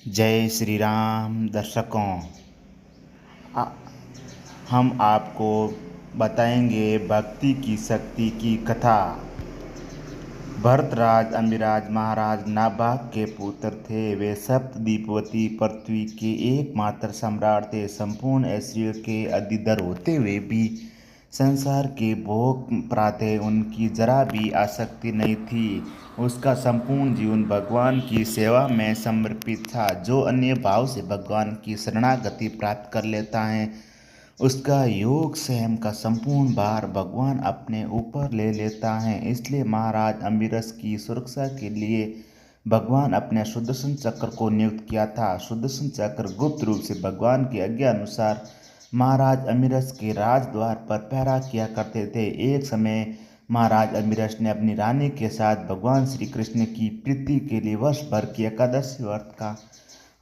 जय श्री राम दर्शकों। आ- हम आपको बताएंगे भक्ति की शक्ति की कथा। भरतराज अम्बिराज महाराज नाभाग के पुत्र थे। वे सप्तद्वीपवती पृथ्वी के एकमात्र सम्राट थे। संपूर्ण ऐश्वर्य के अधिधर होते हुए भी संसार के भोग प्राते उनकी जरा भी आसक्ति नहीं थी। उसका संपूर्ण जीवन भगवान की सेवा में समर्पित था। जो अन्य भाव से भगवान की शरणागति प्राप्त कर लेता है, उसका योग स्वयं का संपूर्ण भार भगवान अपने ऊपर ले लेता है। इसलिए महाराज अम्बिरस की सुरक्षा के लिए भगवान अपने सुदर्शन चक्र को नियुक्त किया था। सुदर्शन चक्र गुप्त रूप से भगवान की आज्ञा अनुसार महाराज अम्बिरस के राजद्वार पर पहरा किया करते थे। एक समय महाराज अम्बिरस ने अपनी रानी के साथ भगवान श्री कृष्ण की प्रीति के लिए वर्ष भर की एकादशी व्रत का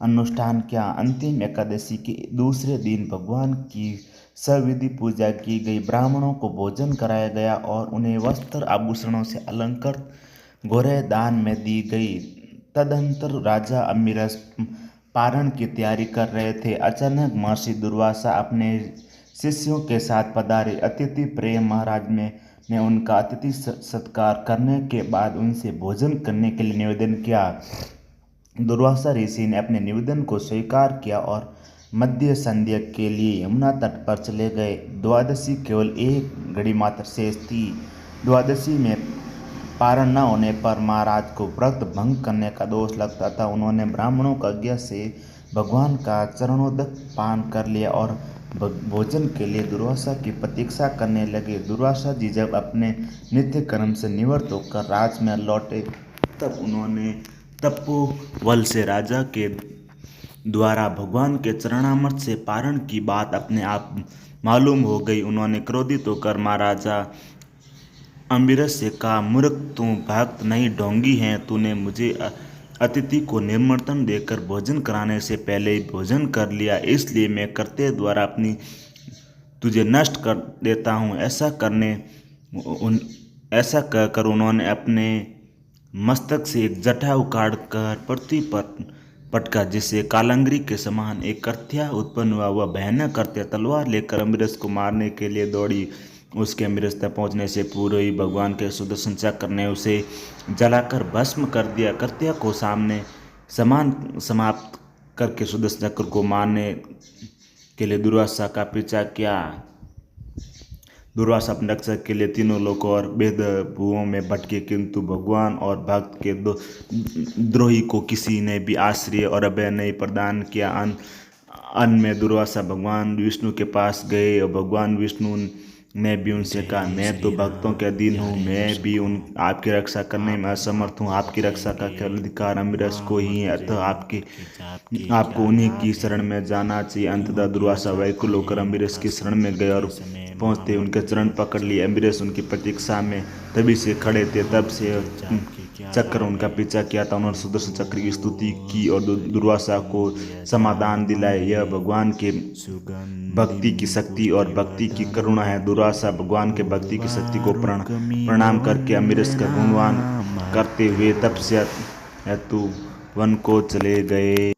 अनुष्ठान किया। अंतिम एकादशी के दूसरे दिन भगवान की सविधि पूजा की गई। ब्राह्मणों को भोजन कराया गया और उन्हें वस्त्र आभूषणों से अलंकृत घोड़े दान में दी गई। तदंतर राजा अम्बिरस पारण की तैयारी कर रहे थे। अचानक महर्षि दुर्वासा अपने शिष्यों के साथ पधारे। अतिथि प्रेम महाराज ने उनका अतिथि सत्कार करने के बाद उनसे भोजन करने के लिए निवेदन किया। दुर्वासा ऋषि ने अपने निवेदन को स्वीकार किया और मध्य संध्या के लिए यमुना तट पर चले गए। द्वादशी केवल एक घड़ी मात्र शेष थी। द्वादशी में पारण न होने पर महाराज को व्रत भंग करने का दोष लगता था। उन्होंने ब्राह्मणों की आज्ञा से भगवान का चरणोदक पान कर लिया और भोजन के लिए दुर्वासा की प्रतीक्षा करने लगे। दुर्वासा जी जब अपने नित्य कर्म से निवृत्त होकर राजमहल लौटे, तब उन्होंने तपोबल से राजा के द्वारा भगवान के चरणामृत से पारण की बात अपने आप मालूम हो गई। उन्होंने क्रोधित होकर महाराजा अम्बिरस से कहा, मूर्ख, तू भक्त नहीं ढोंगी है। तूने मुझे अतिथि को निमंत्रण देकर भोजन कराने से पहले ही भोजन कर लिया, इसलिए मैं कर्तव्य द्वारा अपनी तुझे नष्ट कर देता हूँ। ऐसा कहकर उन्होंने अपने मस्तक से एक जटा उखाड़ कर पृथ्वी पर पटका, जिससे कालंगरी के समान एक कर्थ्या उत्पन्न हुआ। वह भयानक कर्थ्या तलवार लेकर अम्बिरस को मारने के लिए दौड़ी। उसके अम्बिरस तक पहुंचने से पूर्व ही भगवान के सुदर्शन चक्र ने उसे जलाकर भस्म कर दिया। कर्थ्या को सामने समाप्त करके सुदर्शन चक्र को मारने के लिए दुर्वासा का पीछा किया। दुर्वासा अपने रक्षक के लिए तीनों लोकों और वेद भुवों में भटके, किंतु भगवान और भक्त के द्रोही को किसी ने भी आश्रय और अभय नहीं प्रदान किया। अंत में दुर्वासा भगवान विष्णु के पास गए और भगवान विष्णु ने भी उनसे कहा, मैं तो भक्तों के अधीन हूँ, मैं भी आपकी रक्षा करने में असमर्थ हूँ। आपकी रक्षा का केवल अधिकार अम्बिरस को ही है, अतः आपको उन्हीं की शरण में जाना चाहिए। अंततः दुर्वासा व्याकुल होकर अम्बिरस की शरण में गए और पहुंचते उनके चरण पकड़ लिए। अम्बिरस उनकी प्रतीक्षा में तभी से खड़े थे। तब से चक्र उनका पीछा किया था। उन्होंने सुदर्शन चक्र की स्तुति की और दुर्वासा को समाधान दिलाए। यह भगवान के भक्ति की शक्ति और भक्ति की करुणा है। दुर्वासा भगवान के भक्ति की शक्ति को प्रणाम करके अम्बिरस का गुणगान करते हुए तपस्या हेतु वन को चले गए।